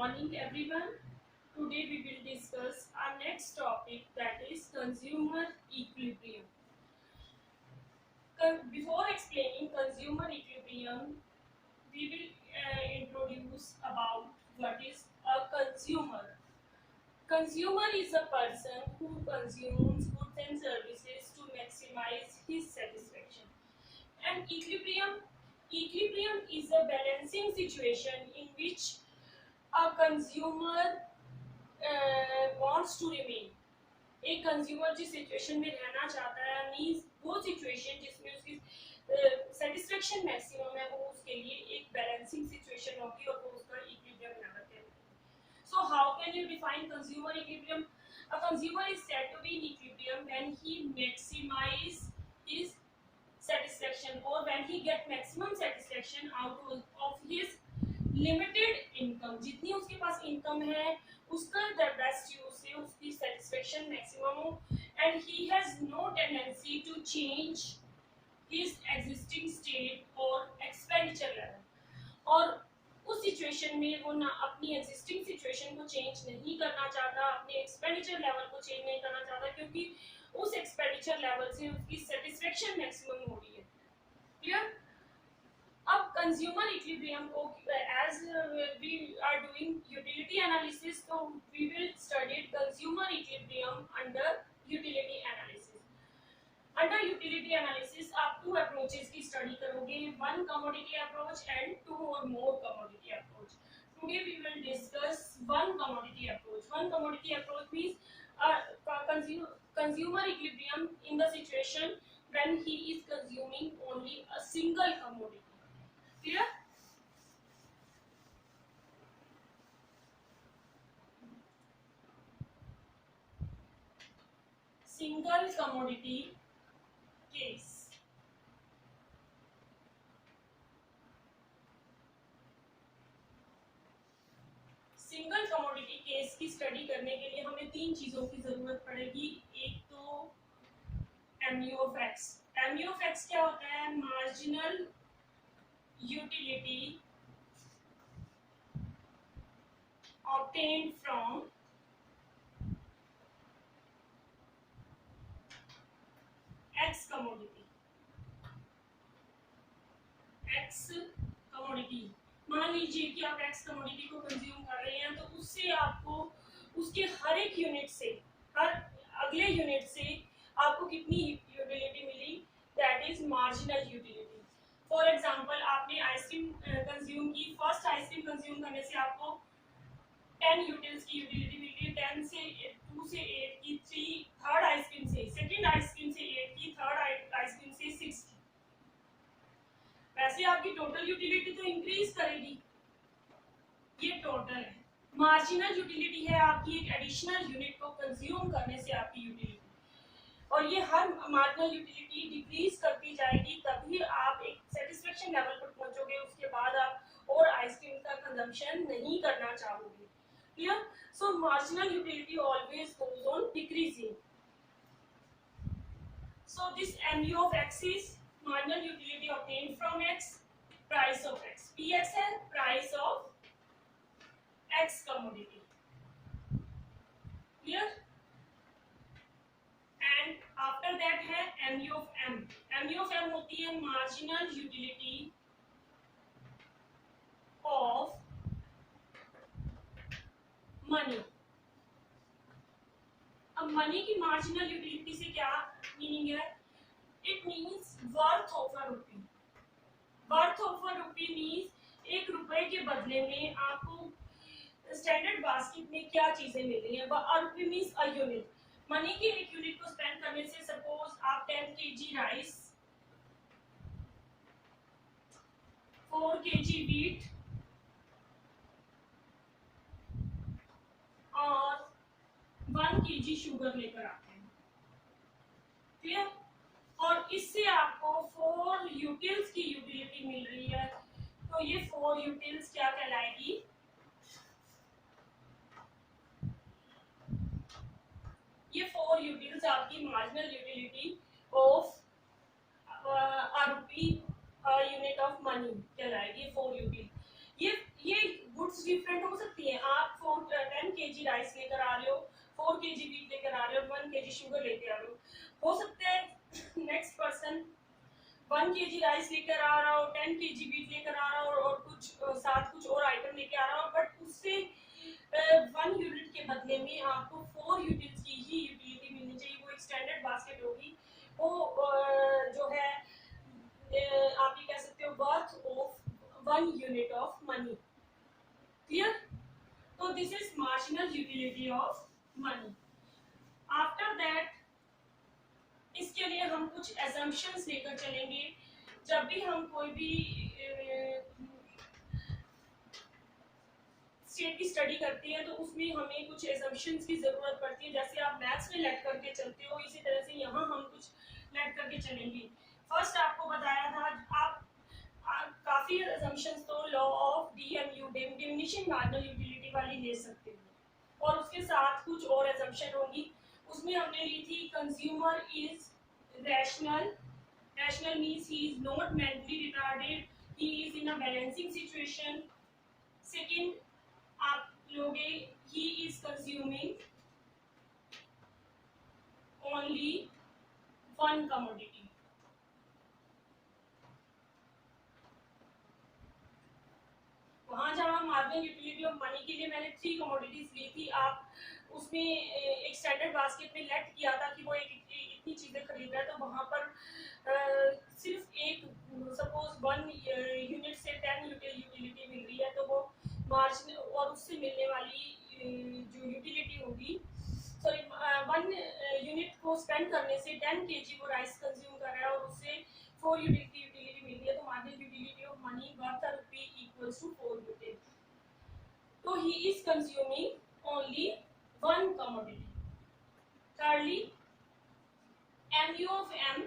morning everyone. Today we will discuss our next topic, that is consumer equilibrium. Before explaining consumer equilibrium, we will introduce about what is a consumer. Consumer is a person who consumes goods and services to maximize his satisfaction. And equilibrium is a balancing situation in which a consumer wants to remain. एक consumer जिस situation में रहना चाहता है, means वो situation जिसमें उसकी satisfaction maximum है, वो उसके लिए एक बैलेंसिंग सिचुएशन होगी और वो उसका इक्विलिब्रियम लेवल है. So how can you define consumer equilibrium? A consumer is said to be in equilibrium when he maximize his satisfaction or when he get maximum satisfaction out of his limited income. जितनी उसके पास income है उसका the best use से उसकी satisfaction maximum हो, and he has no tendency to change his existing state और expenditure level. और उस सिचुएशन में वो ना अपनी एग्जिस्टिंग सिचुएशन को चेंज नहीं करना चाहता, अपने एक्सपेंडिचर लेवल को चेंज नहीं करना चाहता, क्योंकि उस एक्सपेंडिचर लेवल से उसकी सेटिस्फेक्शन मैक्सिमम हो रही है. क्लियर? अब कंज्यूमर इक्विलिब्रियम को as we are doing utility analysis, तो we will study consumer equilibrium under utility analysis. Under utility analysis आप टू अप्रोचेस की स्टडी करोगे, one commodity approach and two or more commodity approach. Today we will discuss one commodity approach. One commodity approach means consumer equilibrium in the situation when he is consuming only a single commodity. Clear? Single commodity case. Single commodity case की study करने के लिए हमें तीन चीजों की जरूरत पड़ेगी. एक तो MUFX. MUFX क्या होता है? Marginal utility obtained from X commodity. X commodity. मान लीजिए कि आप X कमोडिटी को कंज्यूम कर रहे हैं, तो उससे आपको उसके हर एक यूनिट से, हर अगले यूनिट से आपको कितनी यूटिलिटी मिली? That is marginal utility. For example, आपने आइसक्रीम कंज्यूम की, फर्स्ट आइसक्रीम कंज्यूम करने से आपको 10 यूटिल्स की यूटिलिटी मिली, 10 से 2 से 8 की, 3 थर्ड आइसक्रीम से, सेकंड आइसक्रीम से 8 की, थर्ड आइसक्रीम से 6 की. वैसे आपकी टोटल यूटिलिटी तो इंक्रीज करेगी. ये टोटल है. मार्जिनल यूटिलिटी है आपकी एक एडिशनल यूनिट को कंज्यूम करने से आपकी यूटिलिटी, और ये हर मार्जिनल यूटिलिटी डिक्रीज करती जाएगी, तभी आप एक सेटिस्फेक्शन लेवल पर पहुंचोगे. उसके बाद आप और आइसक्रीम का कंजम्पशन नहीं करना चाहोगे. Clear? So marginal utility always goes on decreasing. So this MU of X is marginal utility obtained from X, price of X. PX है price of X commodity. Clear? And after that है MU of M. MU of M होती है marginal utility of money. अब money की marginal utility से क्या meaning है? It means worth of a rupee. Worth of a rupee means एक रुपए के बदले में आपको स्टैंडर्ड बास्केट में क्या चीजें मिल रही हैं. A rupee means a unit. Money की एक यूनिट को स्पेंड करने से, सपोज आप 10 kg राइस, 4 kg व्हीट और 1 kg शुगर लेकर आते हैं. क्लियर? और इससे आपको 4 यूटिल्स की यूटिलिटी मिल रही है. तो ये 4 यूटिल्स क्या कहलाएगी? ये 4 यूटिल्स आपकी marginal utility of rupee unit of money कहलाएगी. 4 यूटिल. ये गुड्स कुछ डिफरेंट हो सकती है। आप 10 kg राइस लेकर आ रहे हो, 4 kg वीट लेकर आ रहे हो, 1 kg शुगर लेकर आ रहे हो सकता है नेक्स्ट पर्सन 1 kg राइस लेकर आ रहा हो, 10 kg वीट लेकर आ रहा हो और कुछ साथ कुछ और आइटम लेकर आ रहा हो, बट उससे 1 यूनिट के बदले में आपको 4 यूनिट्स की ही यूटिलिटी मिलनी चाहिए। वो एक स्टैंडर्ड बास्केट होगी, वो जो है आप ये कह सकते हो worth of 1 unit of money. Clear? तो this is marginal utility of money. After that इसके लिए हम कुछ assumptions लेकर चलेंगे। जब भी हम कोई भी स्टेट की स्टडी करते हैं तो उसमें हमें कुछ assumptions की जरूरत पड़ती है। जैसे आप मैथ्स में लेट करके चलते हो, इसी तरह से यहाँ हम कुछ लेट करके चलेंगे। फर्स्ट आपको बताया था आप काफी assumptions तो law of DMU diminishing marginal utility वाली ले सकते हो, और उसके साथ कुछ और assumption होंगी। उसमें हमने ली थी consumer is rational. Rational means he is not mentally retarded, he is in a balancing situation. Second आप लोगे he is consuming only one commodity. वहां जहां मार्जिनल यूटिलिटी ऑफ मनी के लिए मैंने 3 कमोडिटीज ली थी, आप उसमें एक स्टैंडर्ड बास्केट में लेट किया था कि वो एक इतनी चीजें खरीद रहा है, तो वहां पर सिर्फ एक सपोज 1 यूनिट से 10 यूटिलिटी मिल रही है, तो वो मार्जिन और उससे मिलने वाली जो यूटिलिटी होगी, सॉरी 1 यूनिट को स्पेंड करने से 10 kg वो राइस कंज्यूम कर रहा है और उससे 4 यूनिट की यूटिलिटी मिल रही है, तो marginal utility of money worth rupee equals to 4 unit. तो he is consuming only 1 commodity. Thirdly, mu of m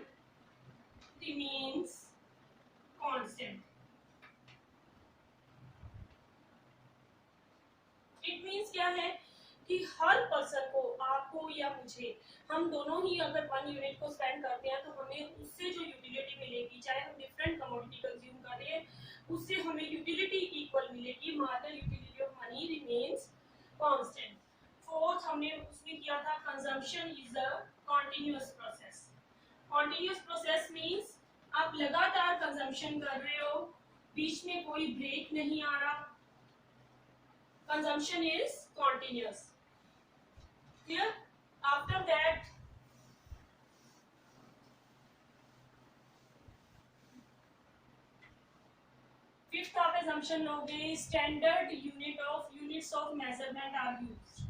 remains constant. It means क्या है कि हर पर्सन को, आपको या मुझे, हम दोनों ही अगर 1 यूनिट को स्पेंड करते हैं तो हमें उससे जो यूटिलिटी मिलेगी, चाहे हम डिफरेंट कमोडिटी कंज्यूम कर रहे हैं, उससे हमें यूटिलिटी इक्वल मिलेगी। Marginal utility of money remains constant. Fourth हमने उसमें किया था consumption is a continuous process. Continuous process means आप लगातार कंजम्पशन कर रहे हो, बीच में कोई ब्रेक नहीं आ रहा। Consumption is continuous. Clear? After that, fifth of assumption लोगे standard units of measurement are used.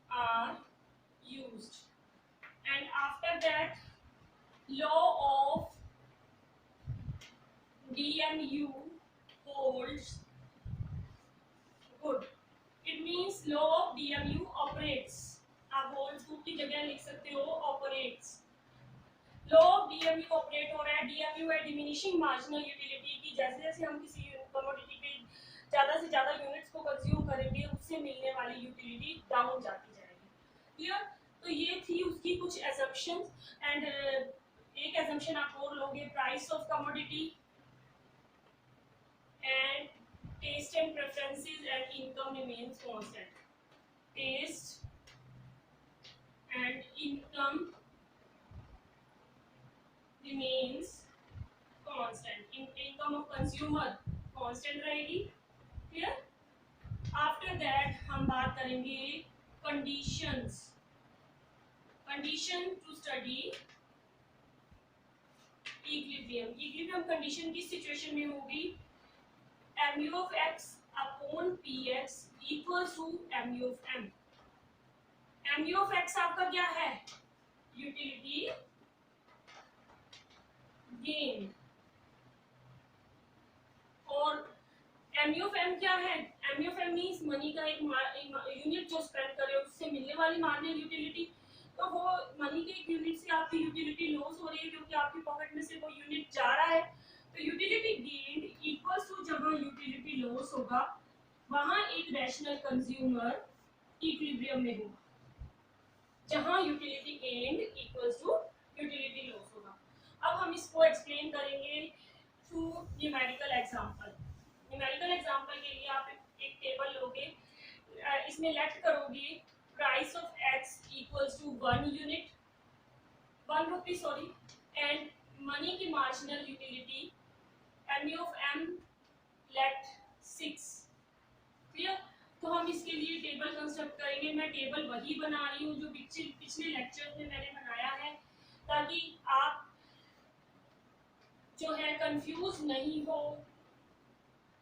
Are used, and after that, law of DMU holds good. It means law of DMU operates. आप holds good की जगह लिख सकते हो operates. law of DMU operate हो रहा है। DMU है डिमिनिशिंग मार्जिनल यूटिलिटी की, जैसे जैसे हम किसी कमोडिटी पे ज्यादा से ज्यादा यूनिट्स को कंज्यूम करेंगे, उससे मिलने वाली यूटिलिटी डाउन जाती जाएगी। क्लियर? तो ये थी उसकी कुछ assumptions, एंड एक assumption आप और लोगे, price of commodity and taste and preferences and income remains constant. Taste and income remains constant. Income of consumer constant रहेगी। Clear? After that हम बात करेंगे conditions. Condition to study equilibrium. Equilibrium condition किस situation में होगी? mu of x upon px equals to mu of m. mu of x आपका क्या है? यूटिलिटी गेन, और mu of m क्या है? mu of m means money का एक यूनिट जो स्पेंड कर रहे हो उससे मिलने वाली मार्जिनल यूटिलिटी। तो वो मनी के एक यूनिट से आपकी यूटिलिटी लॉस हो रही है क्योंकि आपकी पॉकेट में से वो यूनिट जा रहा है। तो यूटिलिटी गेन्ड इक्वल्स टू जहां यूटिलिटी लॉस होगा वहां एक रैशनल कंज्यूमर इक्विलिब्रियम में होगा, जहां utility gained equals to utility हम इसको एक्सप्लेन करेंगे through numerical example. Numerical example के लिए आप एक टेबल लोगे, इसमें लेट करोगे price of X equals to 1 unit, 1 rupee sorry, and money की marginal utility M of M let 6। Clear? तो हम इसके लिए टेबल कंस्ट्रक्ट करेंगे। मैं टेबल वही बना रही हूँ जो पिछले लेक्चर में मैंने बनाया है, ताकि आप जो है कंफ्यूज नहीं हो।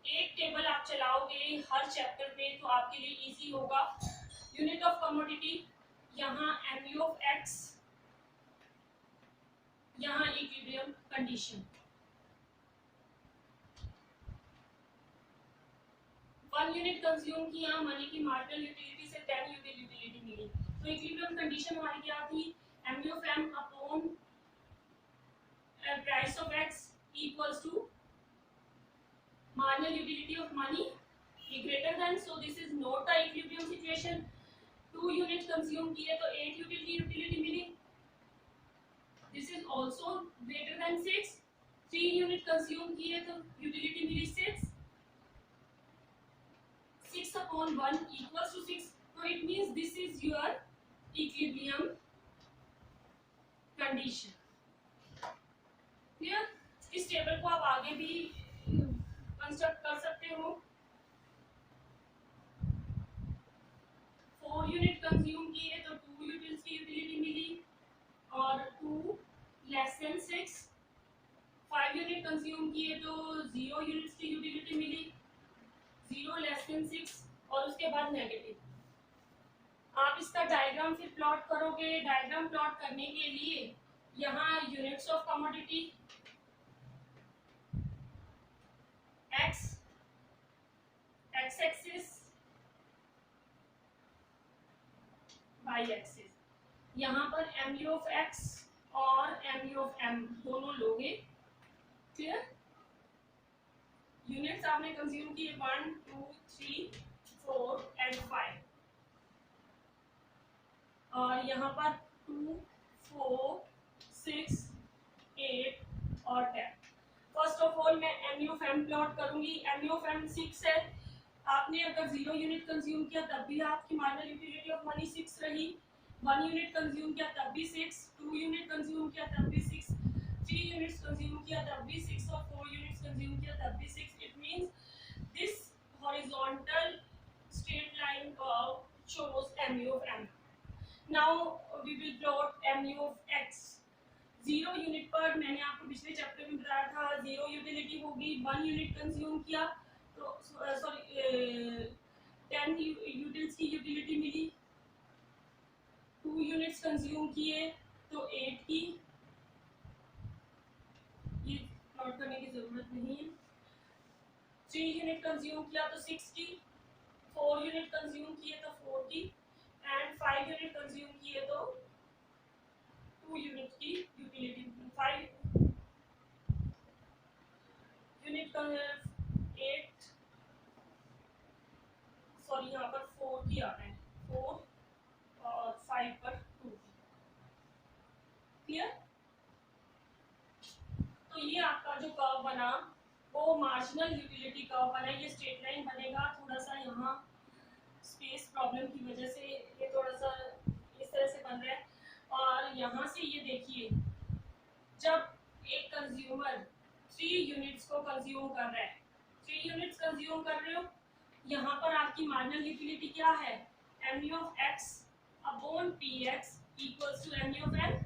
एक टेबल आप चलाओगे हर चैप्टर में तो आपके लिए इजी होगा। यूनिट ऑफ कमोडिटी, यहाँ एम ऑफ एक्स, यहाँ इक्विलिब्रियम कंडीशन। 1 यूनिट कंज्यूम किया, मनी की मार्जिनल यूटिलिटी से 10 यूनिट यूटिलिटी मिली। तो इक्विलिब्रियम कंडीशन हमारी क्या थी? M of M upon price of X equals to marginal utility of money be greater than, so this is not the equilibrium situation। 2 unit consume किए तो 8 utility मिली, this is also greater than 6। 3 unit consume किए तो utility मिली 6, 6 upon 1 equals to 6, so it means this is your equilibrium condition। Clear? इस table को आप आगे भी कंस्ट्रक्ट कर सकते हो। 4 यूनिट कंज्यूम किए तो 2 यूनिट्स की यूटिलिटी मिली, और 2 लेस देन 6। 5 यूनिट कंज्यूम किए तो 0 यूनिट्स की यूटिलिटी मिली, 0 लेस देन 6, और उसके बाद नेगेटिव। आप इसका डायग्राम फिर प्लॉट करोगे। डायग्राम प्लॉट करने के लिए यहाँ units of commodity X axis, Y axis, यहाँ पर एम ऑफ एक्स और एम ऑफ एम दोनों लोगे। क्लियर? यूनिट्स आपने कंज्यूम किए 1 2 3 4 एंड 5, और यहाँ पर 2 4 6 8 और 10। फर्स्ट ऑफ ऑल मैं एम ऑफ एम प्लॉट करूंगी। एम ऑफ एम 6 है। आपने अगर 0 यूनिट कंज्यूम किया तब भी आपकी मार्जिनल यूटिलिटी ऑफ मनी 6 रही, 1 यूनिट कंज्यूम किया तब भी 6, 2 यूनिट कंज्यूम किया तब भी 6, 3 यूनिट्स कंज्यूम किया तब भी 6, और 4 यूनिट्स कंज्यूम किया तब भी 6। It means this horizontal straight line curve shows M of M. Now we will plot M of X. 0 unit पर मैंने आपको पिछले चैप्टर में बताया था 0 यूटिलिटी होगी। 1 यूनिट कंज्यूम किया तो सॉरी 10 यूनिट्स की यूटिलिटी मिली, 2 यूनिट्स कंज्यूम किए तो 8 की, ये प्लॉट करने की जरूरत नहीं है। 3 यूनिट कंज्यूम किया तो 6 की, 4 यूनिट कंज्यूम किए तो 4 की, एंड 5 यूनिट कंज्यूम किए तो 2 यूनिट की यूटिलिटी। 5 यूनिट का 8 सॉरी यहाँ पर 4 की आ रहा है, 4 और 5 पर 2 की। क्लियर? तो ये आपका जो कर्व बना वो मार्जिनल यूटिलिटी कर्व बना। ये स्ट्रेट लाइन बनेगा। थोड़ा सा यहाँ स्पेस प्रॉब्लम की वजह से ये थोड़ा सा इस तरह से बन रहा है। और यहाँ से ये देखिए, जब एक कंज्यूमर 3 यूनिट्स को कंज्यूम कर रहा है, 3 यूनिट्स कंज्यूम कर रहे हो, यहाँ पर आपकी मार्जिनल यूटिलिटी क्या है? M of X upon P X equals to M of N.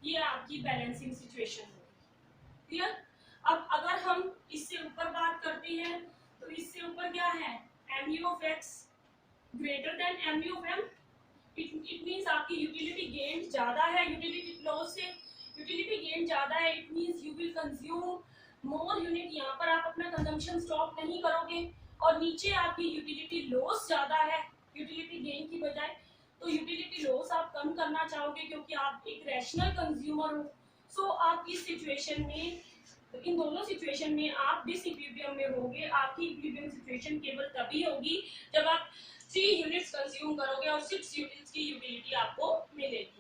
ये आपकी बैलेंसिंग सिचुएशन होगी। क्लियर? अब अगर हम इससे ऊपर बात करते हैं तो इससे ऊपर क्या है? M of X greater than M of M. It means आपकी यूटिलिटी गेन ज्यादा है, यूटिलिटी लॉस से यूटिलिटी गेन ज्यादा है। It means you will consume more unit. यहाँ पर आप अपना कंजम्पशन स्टॉप नहीं करोगे, और नीचे आपकी यूटिलिटी लॉस ज्यादा है यूटिलिटी गेन की बजाय, तो यूटिलिटी लॉस आप कम करना चाहोगे क्योंकि आप एक रैशनल कंज्यूमर हो। सो आप इस सिचुएशन में, इन दोनों सिचुएशन में आप डिसइक्विलिब्रियम में होगे। आपकी इक्विलिब्रियम सिचुएशन केवल तभी होगी जब आप 3 यूनिट्स कंज्यूम करोगे और 6 यूनिट्स की यूटिलिटी आपको मिलेगी।